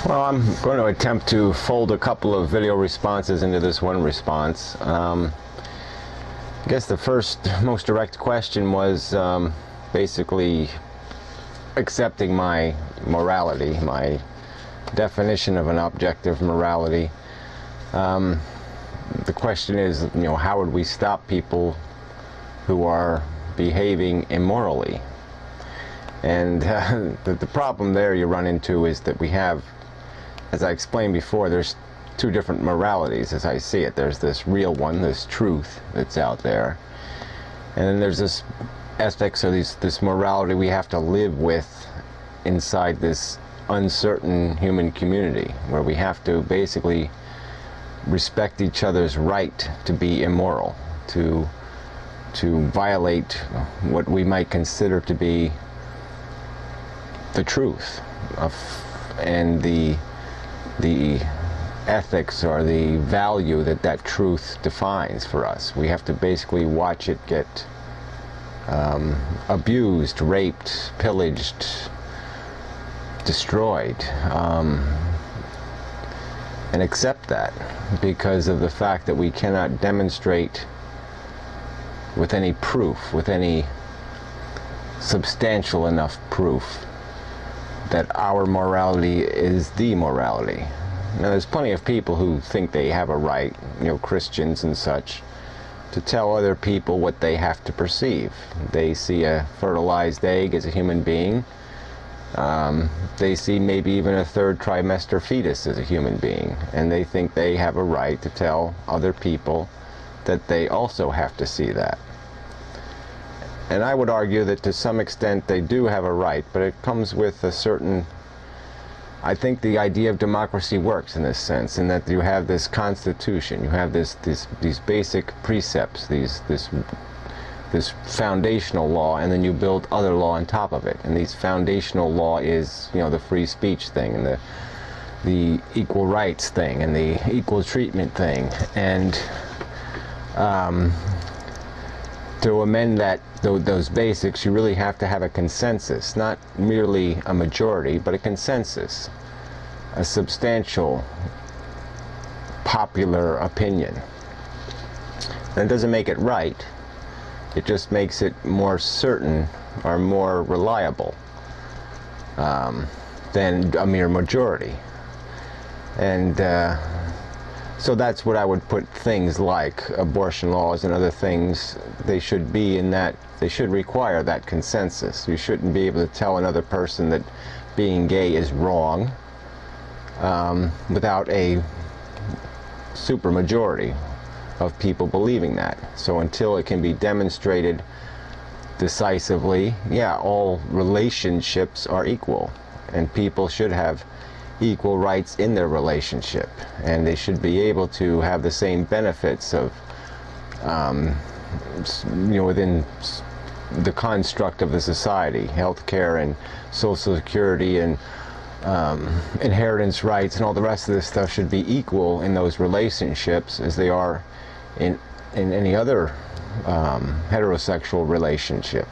Well, I'm going to attempt to fold a couple of video responses into this one response. I guess the first, most direct question was basically accepting my morality, my definition of an objective morality. The question is, how would we stop people who are behaving immorally? And the problem there you run into is that we have, as I explained before, there's two different moralities as I see it. There's this real one, this truth that's out there, and then there's this ethics or this morality we have to live with inside this uncertain human community, where we have to basically respect each other's right to be immoral, to violate what we might consider to be the truth and the ethics or the value that truth defines for us. We have to basically watch it get abused, raped, pillaged, destroyed, and accept that because of the fact that we cannot demonstrate with any proof, with any substantial enough proof, that our morality is the morality. Now, there's plenty of people who think they have a right, Christians and such, to tell other people what they have to perceive. They see a fertilized egg as a human being. They see maybe even a third trimester fetus as a human being, and they think they have a right to tell other people that they also have to see that. And I would argue that to some extent they do have a right, but it comes with a certain, I think the idea of democracy works in this sense, in that you have this constitution, you have these basic precepts, this foundational law, and then you build other law on top of it. And these foundational law is, the free speech thing, and the equal rights thing, and the equal treatment thing. And to amend those basics, you really have to have a consensus, not merely a majority, but a consensus, a substantial popular opinion. And it doesn't make it right, it just makes it more certain or more reliable than a mere majority. And so that's what I would put things like abortion laws and other things. They should be in that, they should require that consensus. You shouldn't be able to tell another person that being gay is wrong without a supermajority of people believing that. So until it can be demonstrated decisively, yeah, all relationships are equal, and people should have equal rights in their relationship, and they should be able to have the same benefits of within the construct of the society, health care and social security and inheritance rights and all the rest of this stuff should be equal in those relationships as they are in any other heterosexual relationship.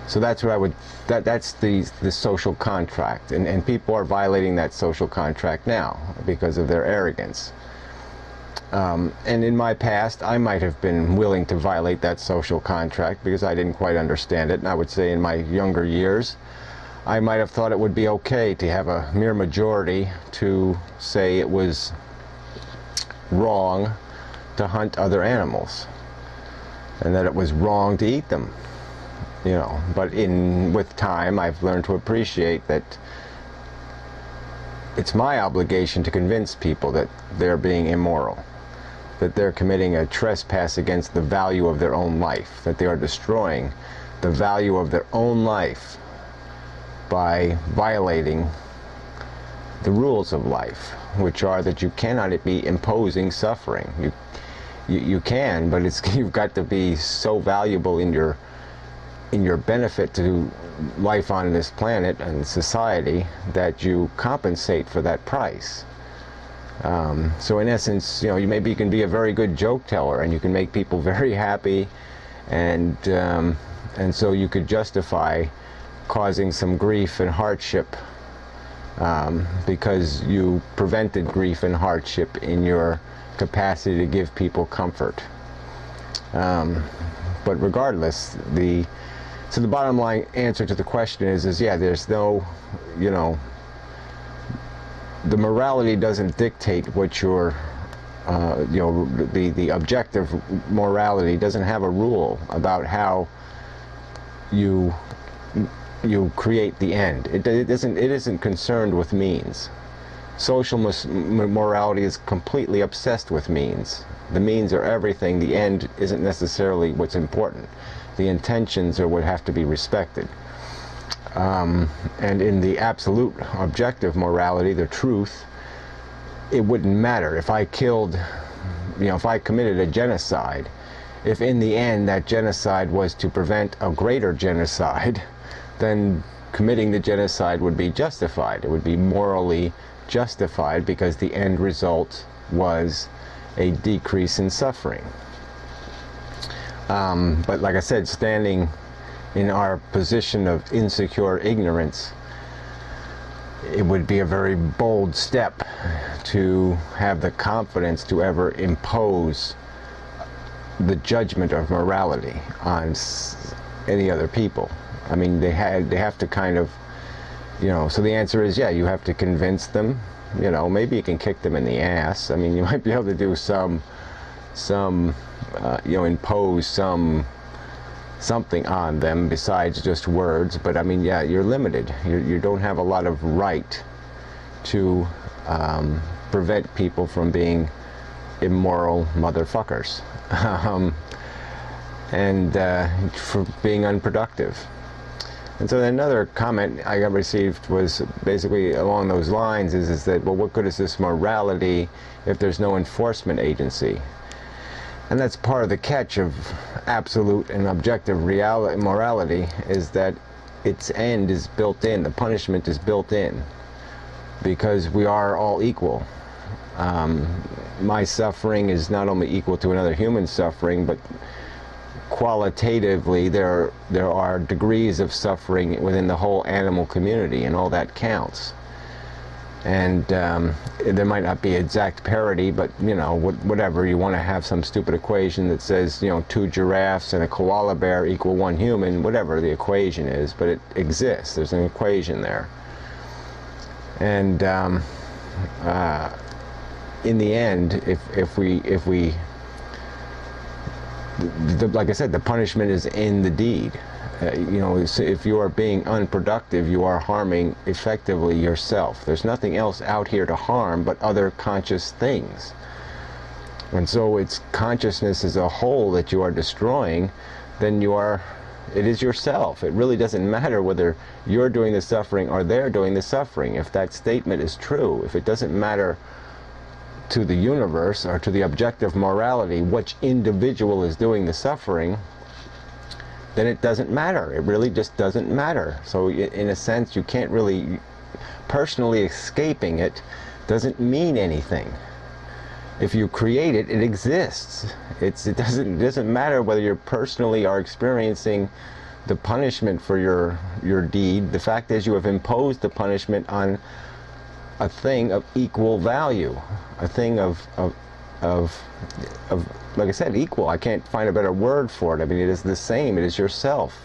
So that's what I would, that's the social contract, and people are violating that social contract now because of their arrogance. And in my past, I might have been willing to violate that social contract because I didn't quite understand it, and I would say in my younger years, I might have thought it would be okay to have a mere majority to say it was wrong to hunt other animals, and that it was wrong to eat them. But with time, I've learned to appreciate that it's my obligation to convince people that they're being immoral, that they're committing a trespass against the value of their own life, that they are destroying the value of their own life by violating the rules of life, which are that you cannot be imposing suffering. You can, but you've got to be so valuable in your benefit to life on this planet and society that you compensate for that price. So in essence, maybe you can be a very good joke teller and you can make people very happy, and so you could justify causing some grief and hardship because you prevented grief and hardship in your capacity to give people comfort. But regardless, so the bottom line answer to the question is yeah, there's no, the morality doesn't dictate what your, the objective morality doesn't have a rule about how you create the end. It isn't concerned with means. Social morality is completely obsessed with means. The means are everything. The end isn't necessarily what's important. The intentions are what have to be respected. And in the absolute objective morality, the truth, it wouldn't matter if I killed, if I committed a genocide, if in the end that genocide was to prevent a greater genocide, then committing the genocide would be justified. It would be morally justified because the end result was a decrease in suffering. But like I said, standing in our position of insecure ignorance, it would be a very bold step to have the confidence to ever impose the judgment of morality on any other people. I mean, they have to kind of, so the answer is, yeah, you have to convince them, maybe you can kick them in the ass. I mean, you might be able to do impose something on them besides just words, but I mean, yeah, you're limited. You don't have a lot of right to prevent people from being immoral motherfuckers and for being unproductive. And so another comment I got received was basically along those lines is that, well, what good is this morality if there's no enforcement agency? And that's part of the catch of absolute and objective morality, is that its end is built in, the punishment is built in, because we are all equal. My suffering is not only equal to another human's suffering, but qualitatively there are degrees of suffering within the whole animal community, and all that counts. And there might not be exact parity, but whatever, you want to have some stupid equation that says 2 giraffes and a koala bear equal 1 human, whatever the equation is, but it exists. There's an equation there. And in the end, if we like I said, the punishment is in the deed. If you are being unproductive, you are harming effectively yourself. There's nothing else out here to harm but other conscious things. And so it's consciousness as a whole that you are destroying, then it is yourself. It really doesn't matter whether you're doing the suffering or they're doing the suffering. If that statement is true, if it doesn't matter to the universe or to the objective morality which individual is doing the suffering, then it doesn't matter. It really just doesn't matter. So in a sense, you can't really, personally escaping it doesn't mean anything. If you create it, it exists. It doesn't matter whether you personally are experiencing the punishment for your deed. The fact is, you have imposed the punishment on a thing of equal value, a thing of like I said, equal. I can't find a better word for it. I mean, it is the same. It is yourself.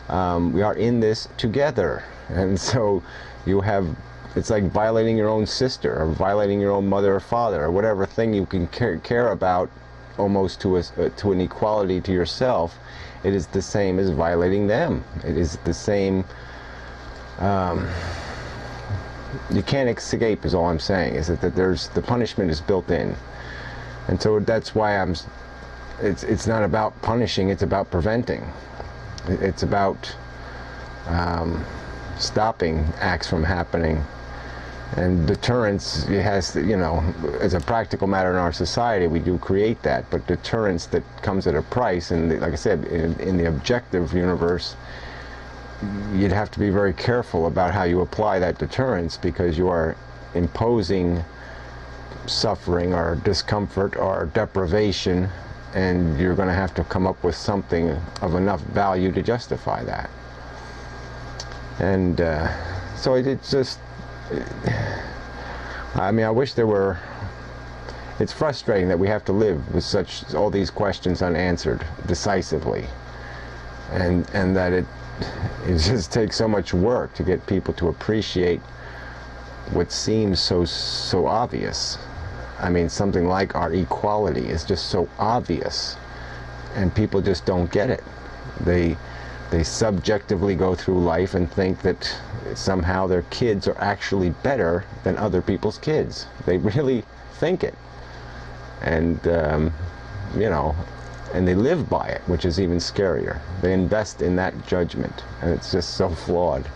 We are in this together. And so it's like violating your own sister, or violating your own mother or father, or whatever thing you can care about almost to an equality to yourself. It is the same as violating them. It is the same. You can't escape, is all I'm saying, is that the punishment is built in. And so that's why it's not about punishing, it's about preventing. It's about stopping acts from happening. And deterrence, it has to, as a practical matter in our society, we do create that, but deterrence that comes at a price. And like I said, in the objective universe, you'd have to be very careful about how you apply that deterrence, because you are imposing suffering or discomfort or deprivation, and you're going to have to come up with something of enough value to justify that. And so it's just, I mean, I wish there were. It's frustrating that we have to live with all these questions unanswered decisively, and that it just takes so much work to get people to appreciate what seems so obvious. I mean, something like our equality is just so obvious, and people just don't get it. They subjectively go through life and think that somehow their kids are actually better than other people's kids. They really think it. And, you know, and they live by it, which is even scarier. They invest in that judgment, and it's just so flawed.